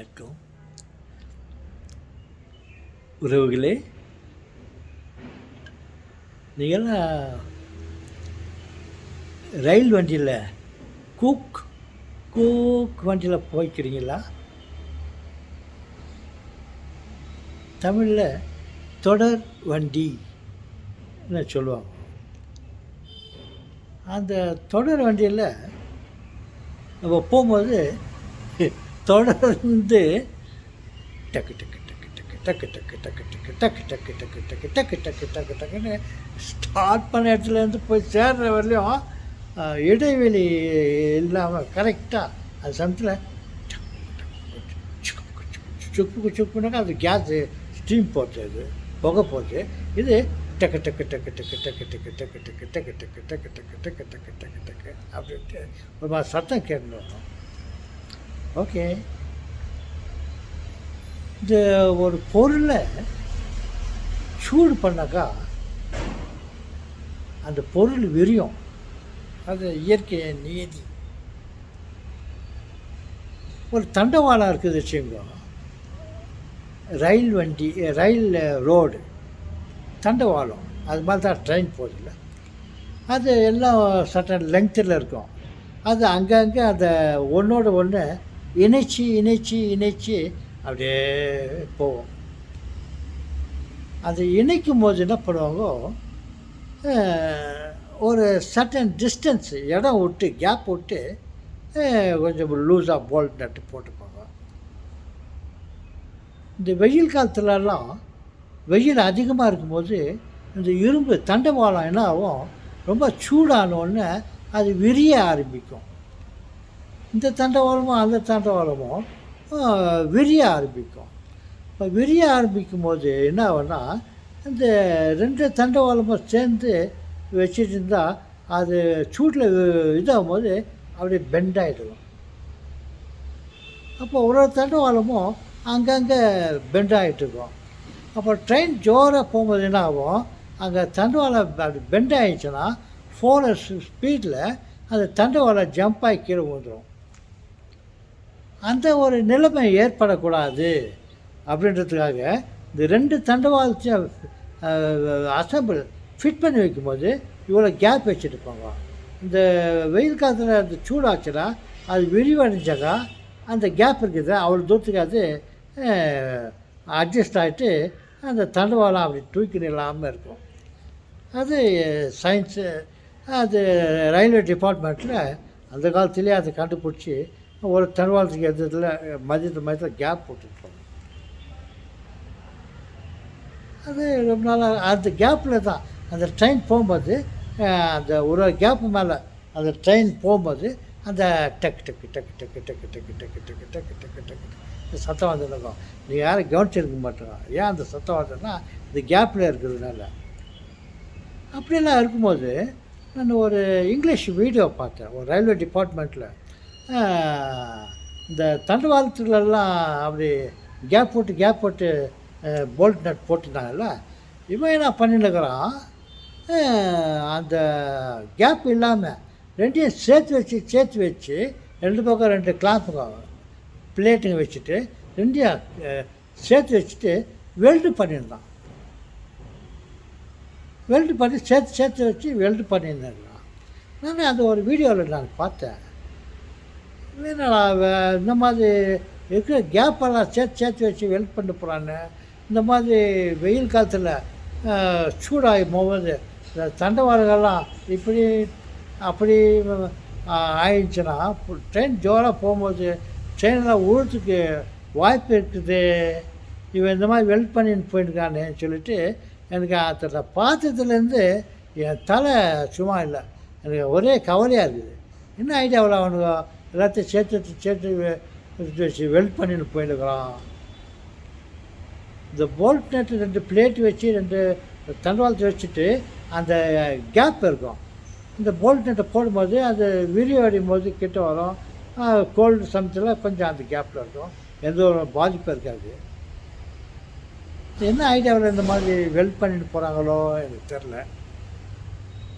வணக்கம் உறவுகளே. நீங்கள்லாம் ரயில் வண்டியில் கூக் கூக் வண்டியில் போய்க்கிறீங்களா? தமிழில் தொடர் வண்டின்னு சொல்லுவாங்க. அந்த தொடர் வண்டியில் நம்ம போகும்போது தொடர்ந்து டக்கு டக்கு டக்கு டக்கு டக்கு டக்கு டக்கு டக்கு டக்கு டக்கு டக்கு டக்கு டக்கு டக்கு டக்கு டக்குன்னு ஸ்டார்ட் பண்ண இடத்துலேருந்து போய் சேர்ற வரலையும் இடைவெளி இல்லாமல் கரெக்டாக அது சமயத்தில் சுக்கு சுக்குனாக்கா அது கேஸு ஸ்டீம் போடுறது, புகை போடுது. இது டக்கு டக்கு டக்கு டக்கு டக்கு டக்கு டக்கு டக்கு டக்கு டக்கு டக்கு டக்கு டக்கு டக்கு டக்கு டக்கு அப்படின்ட்டு ஒரு மாதிரி சத்தம் கேட்கணும். ஓகே, இந்த ஒரு பொருளை சூடு பண்ணாக்கா அந்த பொருள் விரியும். அது இயற்கை நீதி. ஒரு தண்டவாளம் இருக்குது வச்சுக்கோ, ரயில் வண்டி, ரயில் ரோடு தண்டவாளம், அது மாதிரி தான் ட்ரெயின் போதில்ல. அது எல்லாம் சட்டன் லெங்க்த்தில் இருக்கும். அது அங்கங்கே அந்த ஒன்றோட ஒன்று இணைச்சி இணைச்சி இணைச்சி அப்படியே போகும். அது இணைக்கும் போது என்ன பண்ணுவாங்க, ஒரு சர்டன் டிஸ்டன்ஸ் இடம் விட்டு கேப் விட்டு கொஞ்சம் லூஸாக போல்ட் நட்டு போட்டுப்பாங்க. இந்த வெயில் காலத்துலலாம் வெயில் அதிகமாக இருக்கும்போது இந்த இரும்பு தண்டவாளம் என்ன ஆகும், ரொம்ப சூடானோடனே அது விரிய ஆரம்பிக்கும். இந்த தண்டவாளமும் அந்த தண்டவாளமும் விரிய ஆரம்பிக்கும். இப்போ விரிய ஆரம்பிக்கும் போது என்ன ஆகும்னா, இந்த ரெண்டு தண்டவாளமும் சேர்ந்து வச்சுட்டு இருந்தால் அது சூட்டில் இதாகும் போது அப்படியே பெண்ட் ஆகிடும். அப்போ ஒரு தண்டவாளமும் அங்கங்கே பெண்ட் ஆகிட்டு இருக்கும். அப்போ ட்ரெயின் ஜோராக போகும்போது என்ன ஆகும், அங்கே தண்டவாளம் அப்படி பெண்ட் ஆகிடுச்சுன்னா 4 ஸ்பீடில் அந்த தண்டவாளம் ஜம்ப் ஆகி கீழே விழுந்துடும். அந்த ஒரு நிலைமை ஏற்படக்கூடாது அப்படின்றதுக்காக இந்த ரெண்டு தண்டவாளத்தையும் அசம்பிள் ஃபிட் பண்ணி வைக்கும்போது இவ்வளோ கேப் வச்சுருப்பாங்க. இந்த வெயில் காலத்தில் அந்த சூடாச்சுன்னா அது விரிவடைஞ்சாக்கா அந்த கேப் இருக்குது அவ்வளோ தூரத்துக்கு அது அட்ஜஸ்ட் ஆகிட்டு அந்த தண்டவாளம் அப்படி தூக்கி இல்லாமல் இருக்கும். அது சயின்ஸு, அது ரயில்வே டிபார்ட்மெண்ட்டில் அந்த காலத்துலேயே அதை கண்டுபிடிச்சி ஒரு தண்டவாளத்துக்கு எதில் மதியத்தில் கேப் போட்டுருப்பாங்க. அது ரொம்ப நாளாக அந்த கேப்பில் தான் அந்த ட்ரெயின் போகும்போது அந்த ஒரு கேப்பு மேலே அந்த ட்ரெயின் போகும்போது அந்த டக்கு டக்கு டக்கு டக்கு டக்கு டக்கு டக்கு டக்கு டக்கு டக்கு டக்கு சத்தம் வந்துருக்கும். நீங்கள் யாரும் கவனிச்சிருக்க மாட்டோங்க. ஏன் அந்த சத்தம் வந்ததுன்னா இந்த கேப்பில் இருக்கிறதுனால. அப்படியெல்லாம் இருக்கும்போது நான் ஒரு இங்கிலீஷ் வீடியோ பார்த்தேன். ஒரு ரயில்வே டிபார்ட்மெண்ட்டில் இந்த தண்டவாளத்துலலாம் அப்படி கேப் போட்டு போல்ட் நட் போட்டுருந்தாங்கல்ல. இவன் என்ன பண்ணிருக்கிறான், அந்த கேப் இல்லாமல் ரெண்டையும் சேர்த்து வச்சு ரெண்டு பக்கம் 2 கிளாப்புங்க பிளேட்டுங்க வச்சுட்டு ரெண்டையும் சேர்த்து வச்சுட்டு வெல்டு பண்ணியிருந்தான். வெல்டு பண்ணி சேர்த்து வச்சு வெல்டு பண்ணியிருந்தேன். நான் அந்த ஒரு வீடியோவில் நான் பார்த்தேன். இந்த மாதிரி இருக்கிற கேப்பெல்லாம் சேர்த்து வச்சு வெல்ட் பண்ணி போகிறான்னு. இந்த மாதிரி வெயில் காலத்தில் சூடாகி போகும்போது இந்த தண்டவாளங்கள்லாம் இப்படி அப்படி ஆயிடுச்சுன்னா ட்ரெயின் ஜோராக போகும்போது ட்ரெயினில் உழுறதுக்கு வாய்ப்பு இருக்குது. இவன் இந்த மாதிரி வெல்ட் பண்ணின்னு போயிருக்கானே சொல்லிட்டு எனக்கு அதை பார்த்ததுலேருந்து என் தலை சும்மா இல்லை, எனக்கு ஒரே கவலையாக இருக்குது. என்ன ஐடியாவில் அவனுக்கு எல்லாத்தையும் சேர்த்து வச்சு வெல்ட் பண்ணின்னு போயிருக்கிறான். இந்த போல்ட் நட்டு 2 பிளேட்டு வச்சு 2 தண்டவாளத்தை வச்சுட்டு அந்த கேப் இருக்கும். இந்த போல்ட் நட்டை போடும்போது அது விரிவடையும் போது கிட்ட வரும். கோல்டு சமயத்தில் கொஞ்சம் அந்த கேப்பில் இருக்கும், எந்த ஒரு பாதிப்பும் இருக்காது. என்ன ஐடியாவில் இந்த மாதிரி வெல்ட் பண்ணிட்டு போகிறாங்களோ எனக்கு தெரில.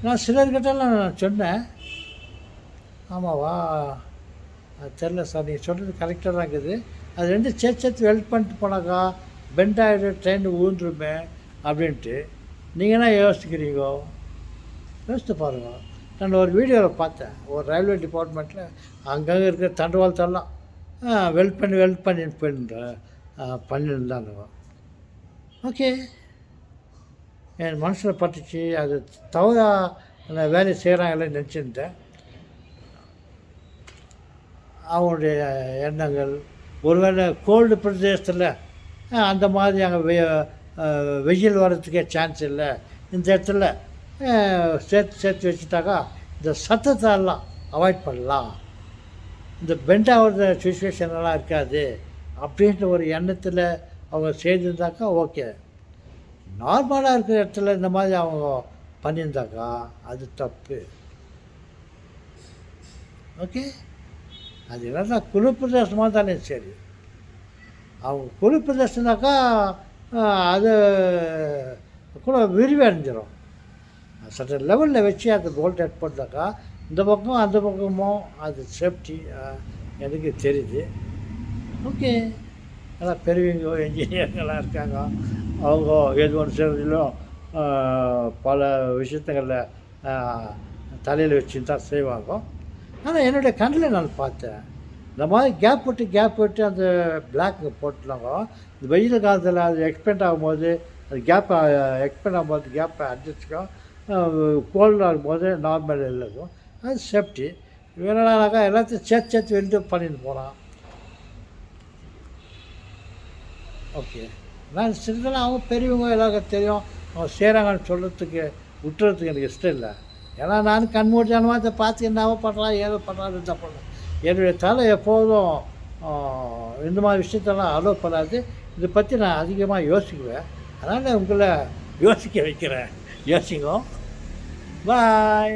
நான் சிலர்கிட்டலாம் நான் சொன்னேன், ஆமாவா தெரில சார், நீங்கள் சொல்கிறது கரெக்டாக தான் இருக்குது, அது ரெண்டும் சேர்த்து வெல்ட் பண்ணிட்டு போனாக்கா பெண்ட் ஆகிடு ட்ரெயின் ஊந்துருமே அப்படின்ட்டு நீங்கள் என்ன யோசிக்கிறீங்க? யோசித்து பாருங்கள். நான் ஒரு வீடியோவில் பார்த்தேன், ஒரு ரயில்வே டிபார்ட்மெண்ட்டில் அங்கங்கே இருக்கிற தண்டவாளத்தெல்லாம் வெல்ட் பண்ணிட்டு பண்ணியிருந்தாங்க. ஓகே, என் மனசில் பட்டுச்சு, அது தவறாக வேலையை செய்கிறாங்களே நினச்சிருந்தேன். அவங்களுடைய எண்ணங்கள் ஒருவேளை கோல்டு பிரதேசத்தில் அந்த மாதிரி அங்கே வெயில் வர்றதுக்கே சான்ஸ் இல்லை, இந்த இடத்துல சேர்த்து வச்சுட்டாக்கா இந்த சத்தத்தெல்லாம் அவாய்ட் பண்ணலாம், இந்த பெண்ட் ஆகிற சுச்சுவேஷன்லாம் இருக்காது அப்படின்ற ஒரு எண்ணத்தில் அவங்க செய்திருந்தாக்கா ஓகே. நார்மலாக இருக்கிற இடத்துல இந்த மாதிரி அவங்க பண்ணியிருந்தாக்கா அது தப்பு. ஓகே, அது என்னன்னா குளிர்பிரதேசமாக தானே சரி. அவங்க குளிர்பிரதேசம்னாக்கா அது கூட விரிவு அடைஞ்சிடும். சட்ட லெவலில் வச்சு அது வோல்டேஜ் போட்டாக்கா இந்த பக்கம் அந்த பக்கமும் அது சேஃப்டி எனக்கு தெரியுது. ஓகே, எல்லாம் பெரியவங்க என்ஜினியர்களாக இருக்காங்க, அவங்க எது ஒன்று செய்கிறதிலும் பல விஷயத்துங்களில் தலையில் வச்சு தான் செய்வாங்க. ஆனால் என்னுடைய கண்ணில் நான் பார்த்தேன், இந்த மாதிரி கேப் விட்டு அந்த பிளாக் போட்டுனாங்க. இந்த வெயில் காலத்தில் அது எக்ஸ்பெண்ட் ஆகும்போது அது கேப்பை எக்ஸ்பெண்ட் ஆகும்போது கேப்பை அடிச்சுக்கும், கோல்டாக இருக்கும்போது நார்மல் இருக்கும், அது சேஃப்டி. வேணுனாக்கா எல்லாத்தையும் சேர்த்து வெளிட்டு பண்ணிட்டு போகிறான். ஓகே, நான் சிறிதெல்லாம் அவங்க பெரியவங்க எல்லாருக்கும் தெரியும், அவங்க செய்கிறாங்கன்னு சொல்கிறதுக்கு விட்டுறதுக்கு எனக்கு இஷ்டம் இல்லை. ஏன்னா நான் கண்மூடித்தனமாக இதை பார்த்து என்னவோ பண்ணுறான் ஏதோ பண்ணுறான்னு தான் பண்ணேன். என்னுடைய தலை எப்போதும் இந்த மாதிரி விஷயத்தெல்லாம் அலோவ் பண்ணாது. இதை பற்றி நான் அதிகமாக யோசிக்குவேன். அதனால் உங்களை யோசிக்க வைக்கிறேன். யோசிங்க. பாய்.